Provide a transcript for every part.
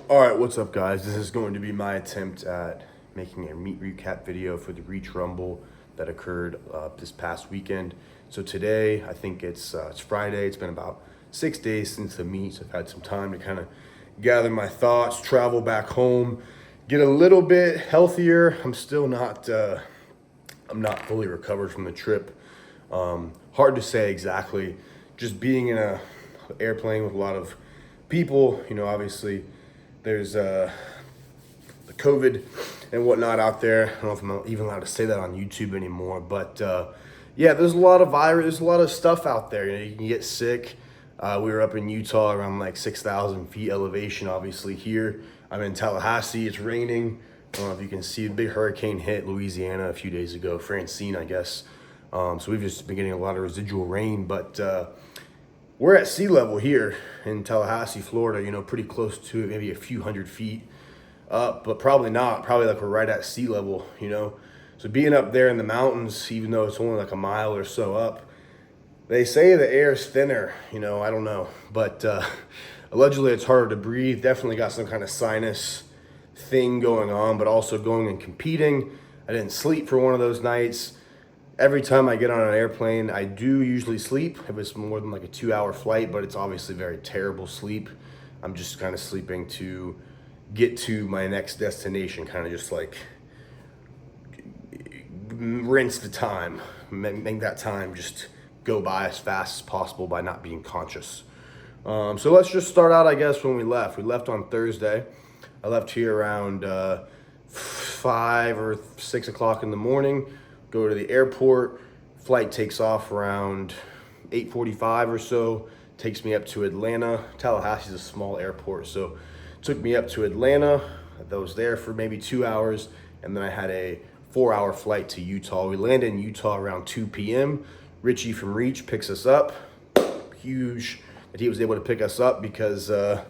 All right, what's up, guys? This is going to be my attempt at making a meet recap video for the Reach Rumble that occurred this past weekend. So today, I think it's Friday. It's been about 6 days since the meet. So I've had some time to kind of gather my thoughts, travel back home, get a little bit healthier. I'm still not I'm not fully recovered from the trip. Hard to say exactly. Just being in a airplane with a lot of people, obviously there's the COVID and whatnot out there. I don't know if I'm even allowed to say that on YouTube anymore, but yeah, there's a lot of virus, there's a lot of stuff out there. You can get sick. We were up in Utah around like 6,000 feet elevation. Obviously here, I'm in Tallahassee. It's raining. I don't know if you can see a big hurricane hit Louisiana a few days ago, Francine, I guess. So we've just been getting a lot of residual rain, but we're at sea level here in Tallahassee, Florida, pretty close to it, maybe a few hundred feet up, but probably not. Probably like we're right at sea level. So being up there in the mountains, even though it's only like a mile or so up, they say the air is thinner, I don't know. But allegedly it's harder to breathe. Definitely got some kind of sinus thing going on, but also going and competing. I didn't sleep for one of those nights. Every time I get on an airplane, I do usually sleep if it's more than like a 2-hour flight, but it's obviously very terrible sleep. I'm just kind of sleeping to get to my next destination, kind of just like rinse the time, make that time just go by as fast as possible by not being conscious. So let's just start out, I guess, when we left. We left on Thursday. I left here around 5 or 6 o'clock in the morning. Go to the airport. Flight takes off around 8:45 or so. Takes me up to Atlanta. Tallahassee's a small airport, so took me up to Atlanta. I was there for maybe 2 hours, and then I had a 4-hour flight to Utah. We landed in Utah around 2 p.m. Richie from Reach picks us up. Huge that he was able to pick us up because the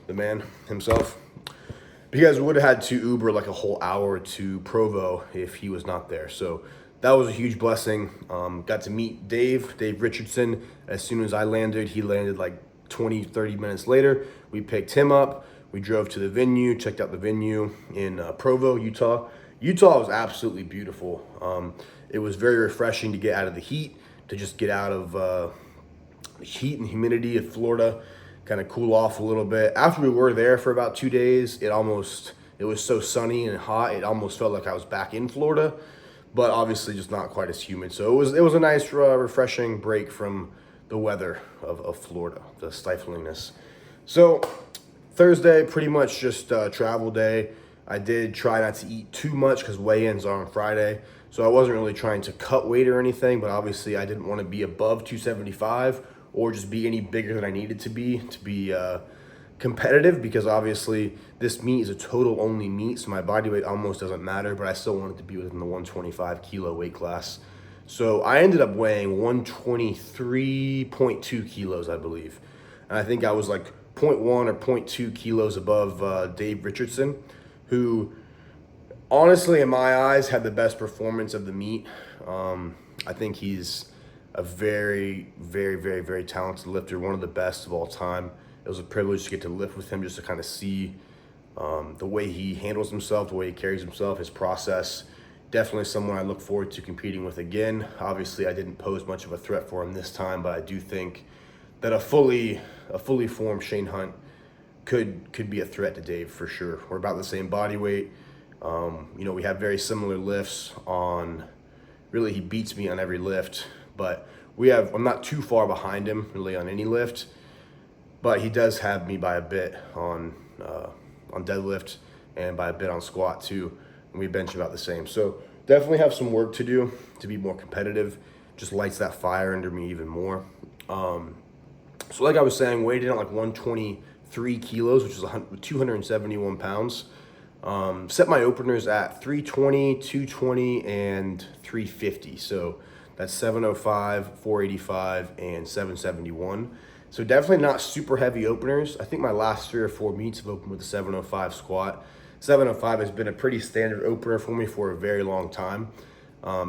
man himself. Because we would have had to Uber like a whole hour to Provo if he was not there. So that was a huge blessing. Got to meet Dave Richardson. As soon as I landed, he landed like 20, 30 minutes later. We picked him up. We drove to the venue, checked out the venue in Provo, Utah. Utah was absolutely beautiful. It was very refreshing to get out of the heat, to just get out of the heat and humidity of Florida, kind of cool off a little bit. After we were there for about 2 days, it was so sunny and hot, it almost felt like I was back in Florida, but obviously just not quite as humid. So it was a nice, refreshing break from the weather of Florida, the stiflingness. So Thursday, pretty much just travel day. I did try not to eat too much because weigh-ins are on Friday. So I wasn't really trying to cut weight or anything, but obviously I didn't want to be above 275 or just be any bigger than I needed to be competitive, because obviously this meet is a total only meet, so my body weight almost doesn't matter, but I still wanted to be within the 125 kilo weight class. So I ended up weighing 123.2 kilos, I believe. And I think I was like 0.1 or 0.2 kilos above Dave Richardson, who honestly in my eyes had the best performance of the meet. I think he's a very, very, very, very talented lifter, one of the best of all time. It was a privilege to get to lift with him, just to kind of see the way he handles himself, the way he carries himself, his process. Definitely someone I look forward to competing with again. Obviously, I didn't pose much of a threat for him this time, but I do think that a fully formed Shane Hunt could be a threat to Dave for sure. We're about the same body weight. We have very similar lifts on. Really, he beats me on every lift. But I'm not too far behind him really on any lift, but he does have me by a bit on deadlift and by a bit on squat too. And we bench about the same. So definitely have some work to do to be more competitive. Just lights that fire under me even more. So like I was saying, weighed in at like 123 kilos, which is 271 pounds. Set my openers at 320, 220, and 350. So that's 705, 485, and 771. So definitely not super heavy openers. I think my last 3 or 4 meets have opened with a 705 squat. 705 has been a pretty standard opener for me for a very long time,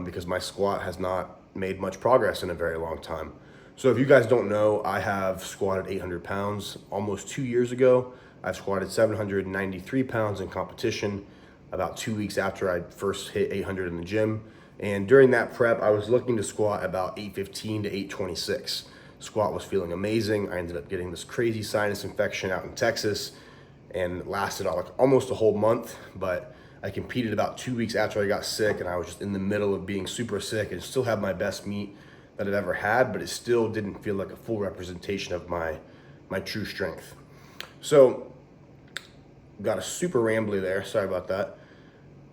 because my squat has not made much progress in a very long time. So if you guys don't know, I have squatted 800 pounds almost 2 years ago. I've squatted 793 pounds in competition about 2 weeks after I first hit 800 in the gym. And during that prep, I was looking to squat about 815 to 826. Squat was feeling amazing. I ended up getting this crazy sinus infection out in Texas and it lasted like almost a whole month, but I competed about 2 weeks after I got sick, and I was just in the middle of being super sick and still had my best meet that I've ever had, but it still didn't feel like a full representation of my true strength. So got a super rambly there, sorry about that.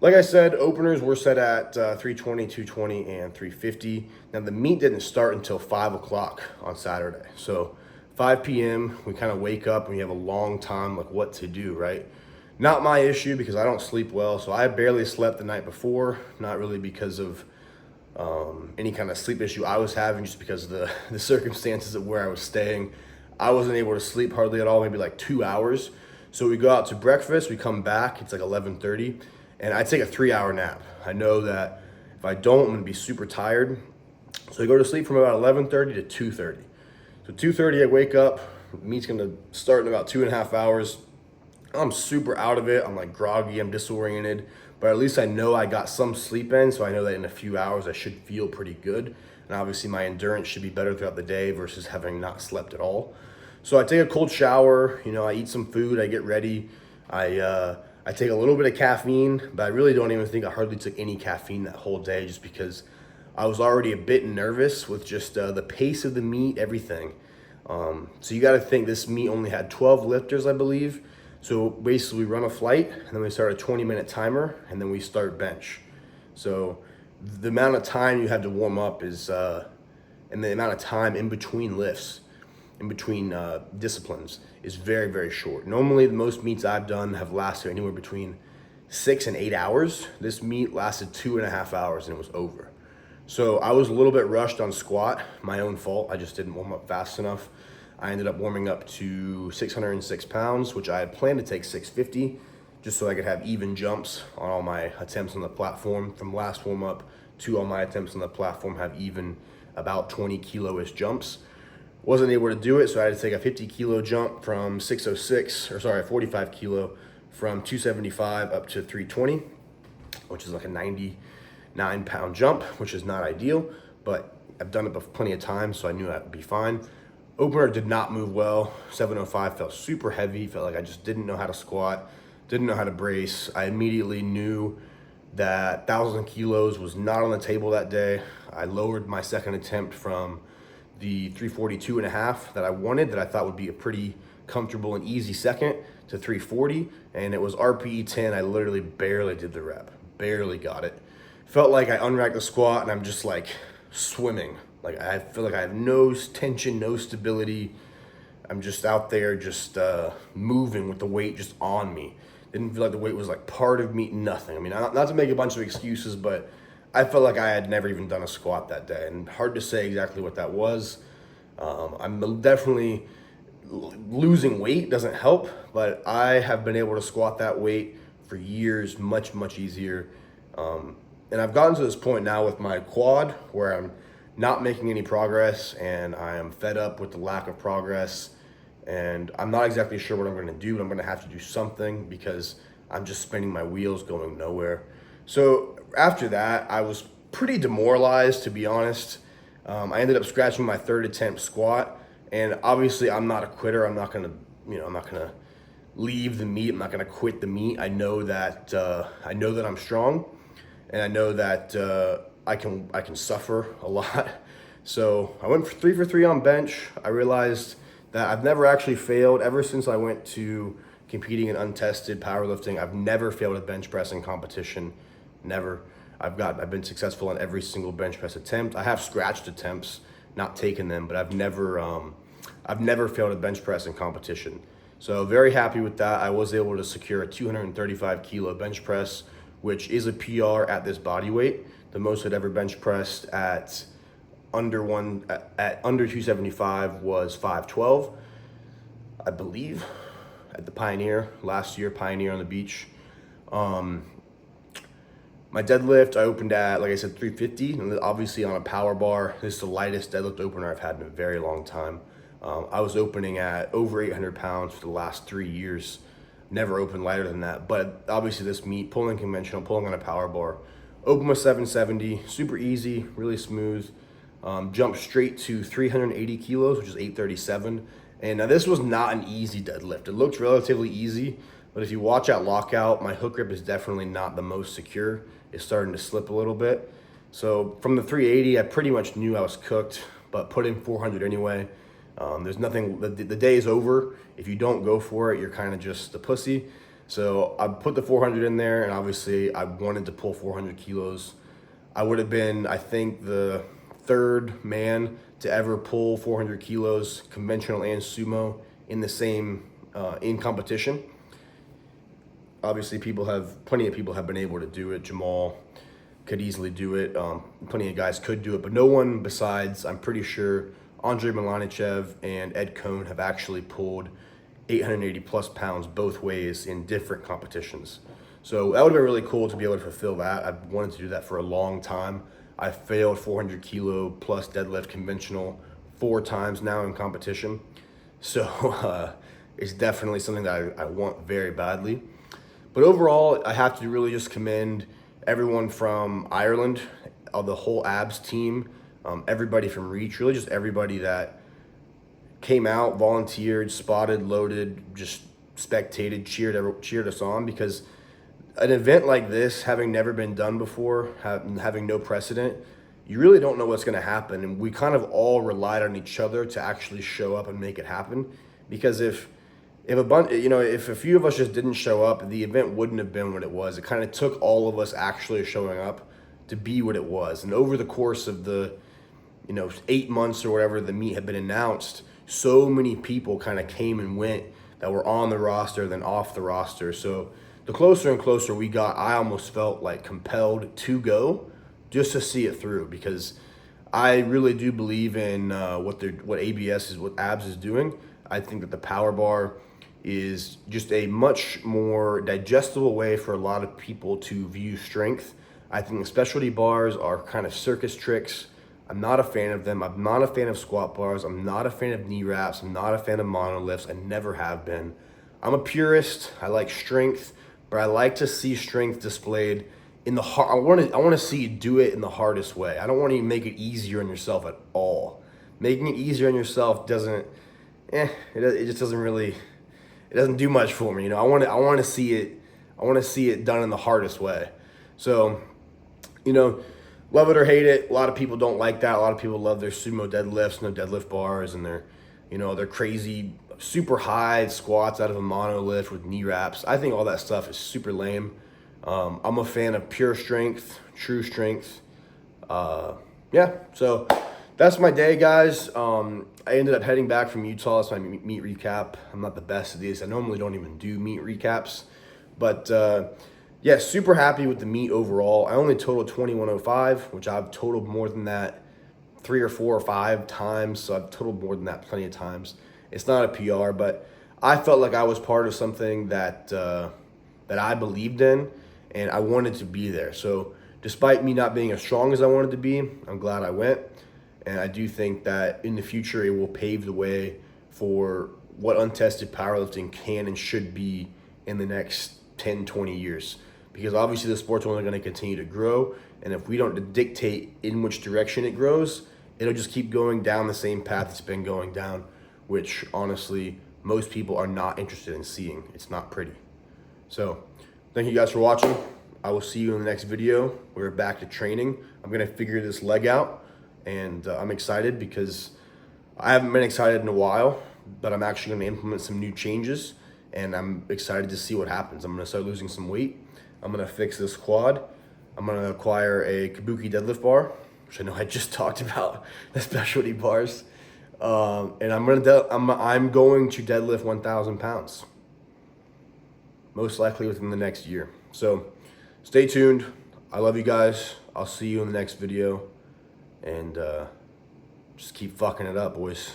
Like I said, openers were set at 320, 220, and 350. Now the meet didn't start until 5 o'clock on Saturday. So 5 p.m., we kind of wake up and we have a long time, like what to do, right? Not my issue because I don't sleep well. So I barely slept the night before, not really because of any kind of sleep issue I was having, just because of the circumstances of where I was staying. I wasn't able to sleep hardly at all, maybe like 2 hours. So we go out to breakfast, we come back, it's like 11:30, and I take a 3-hour nap. I know that if I don't, I'm gonna be super tired. So I go to sleep from about 11:30 to 2:30. So 2:30 I wake up, meet's gonna start in about 2.5 hours. I'm super out of it, I'm like groggy, I'm disoriented, but at least I know I got some sleep in, so I know that in a few hours I should feel pretty good. And obviously my endurance should be better throughout the day versus having not slept at all. So I take a cold shower, I eat some food, I get ready. I take a little bit of caffeine, but I really don't even think I hardly took any caffeine that whole day, just because I was already a bit nervous with just the pace of the meet, everything. So you gotta think this meet only had 12 lifters, I believe. So basically we run a flight and then we start a 20-minute timer and then we start bench. So the amount of time you have to warm up is, and the amount of time in between lifts, in between disciplines, is very, very short. Normally the most meets I've done have lasted anywhere between 6 and 8 hours. This meet lasted 2.5 hours and it was over. So I was a little bit rushed on squat, my own fault. I just didn't warm up fast enough. I ended up warming up to 606 pounds, which I had planned to take 650, just so I could have even jumps on all my attempts on the platform. From last warm up to all my attempts on the platform have even about 20 kilo-ish jumps. Wasn't able to do it, so I had to take a 50 kilo jump from 45 kilo from 275 up to 320, which is like a 99 pound jump, which is not ideal, but I've done it plenty of times, so I knew I'd be fine. Opener did not move well. 705 felt super heavy, felt like I just didn't know how to squat, didn't know how to brace. I immediately knew that 1,000 kilos was not on the table that day. I lowered my second attempt from the 342.5 that I wanted, that I thought would be a pretty comfortable and easy second, to 340, and it was RPE 10. I literally barely did the rep, barely got it. Felt like I unracked the squat and I'm just like swimming. Like I feel like I have no tension, no stability. I'm just out there just moving with the weight just on me. Didn't feel like the weight was like part of me, nothing. I mean, not to make a bunch of excuses, but I felt like I had never even done a squat that day, and hard to say exactly what that was. I'm definitely losing weight doesn't help, but I have been able to squat that weight for years, much, much easier. And I've gotten to this point now with my quad where I'm not making any progress and I am fed up with the lack of progress, and I'm not exactly sure what I'm gonna do, but I'm gonna have to do something because I'm just spinning my wheels going nowhere. So after that, I was pretty demoralized, to be honest. I ended up scratching my third attempt squat, and obviously I'm not a quitter. I'm not gonna leave the meet. I'm not gonna quit the meet. I know that I'm strong, and I know that I can suffer a lot. So I went for 3 for 3 on bench. I realized that I've never actually failed ever since I went to competing in untested powerlifting. I've never failed a bench press in competition, never. I've been successful in every single bench press attempt. I have scratched attempts, not taken them, but I've never failed a bench press in competition. So very happy with that. I was able to secure a 235 kilo bench press, which is a PR at this body weight. The most I'd ever bench pressed at under 275 was 512, I believe, at the Pioneer last year, Pioneer on the beach. My deadlift, I opened at, like I said, 350, and obviously on a power bar. This is the lightest deadlift opener I've had in a very long time. I was opening at over 800 pounds for the last 3 years. Never opened lighter than that, but obviously this meet, pulling conventional, pulling on a power bar. Open with 770, super easy, really smooth. Jumped straight to 380 kilos, which is 837. And now this was not an easy deadlift. It looked relatively easy, but if you watch at lockout, my hook grip is definitely not the most secure. It's starting to slip a little bit. So from the 380, I pretty much knew I was cooked, but put in 400 anyway. There's nothing, the day is over. If you don't go for it, you're kind of just a pussy. So I put the 400 in there, and obviously I wanted to pull 400 kilos. I would have been, I think, the third man to ever pull 400 kilos, conventional and sumo, in the same, in competition. Obviously, plenty of people have been able to do it. Jamal could easily do it. Plenty of guys could do it, but no one besides, I'm pretty sure, Andre Milanichev and Ed Cohn have actually pulled 880 plus pounds both ways in different competitions. So that would have been really cool to be able to fulfill that. I've wanted to do that for a long time. I failed 400 kilo plus deadlift conventional 4 times now in competition. So it's definitely something that I want very badly. But overall, I have to really just commend everyone from Ireland, the whole abs team, everybody from Reach, really just everybody that came out, volunteered, spotted, loaded, just spectated, cheered us on, because an event like this, having never been done before, having no precedent, you really don't know what's going to happen. And we kind of all relied on each other to actually show up and make it happen. Because if a few of us just didn't show up, the event wouldn't have been what it was. It kind of took all of us actually showing up to be what it was. And over the course of the 8 months or whatever the meet had been announced, so many people kind of came and went that were on the roster, then off the roster. So the closer and closer we got, I almost felt like compelled to go just to see it through, because I really do believe in what abs is doing. I think that the power bar is just a much more digestible way for a lot of people to view strength. I think the specialty bars are kind of circus tricks. I'm not a fan of them. I'm not a fan of squat bars. I'm not a fan of knee wraps. I'm not a fan of monolifts. I never have been. I'm a purist. I like strength, but I like to see strength displayed in the hard. I want to see you do it in the hardest way. I don't want to make it easier on yourself at all. Making it easier on yourself doesn't. It just doesn't really. It doesn't do much for me. I want to see it. I want to see it done in the hardest way. So, love it or hate it, a lot of people don't like that. A lot of people love their sumo deadlifts, no deadlift bars, and their crazy super high squats out of a monolift with knee wraps. I think all that stuff is super lame. I'm a fan of pure strength, true strength. So that's my day, guys. I ended up heading back from Utah. That's my meet recap. I'm not the best at these. I normally don't even do meet recaps, but super happy with the meet overall. I only totaled 2105, which I've totaled more than that 3 or 4 or 5 times. So I've totaled more than that plenty of times. It's not a PR, but I felt like I was part of something that I believed in, and I wanted to be there. So despite me not being as strong as I wanted to be, I'm glad I went. And I do think that in the future, it will pave the way for what untested powerlifting can and should be in the next 10, 20 years. Because obviously the sport's only going to continue to grow. And if we don't dictate in which direction it grows, it'll just keep going down the same path it's been going down, which honestly, most people are not interested in seeing. It's not pretty. So thank you guys for watching. I will see you in the next video. We're back to training. I'm going to figure this leg out. And I'm excited because I haven't been excited in a while, but I'm actually going to implement some new changes, and I'm excited to see what happens. I'm going to start losing some weight. I'm going to fix this quad. I'm going to acquire a Kabuki deadlift bar, which I know I just talked about, the specialty bars. And I'm going to deadlift 1,000 pounds, most likely within the next year. So stay tuned. I love you guys. I'll see you in the next video. And just keep fucking it up, boys.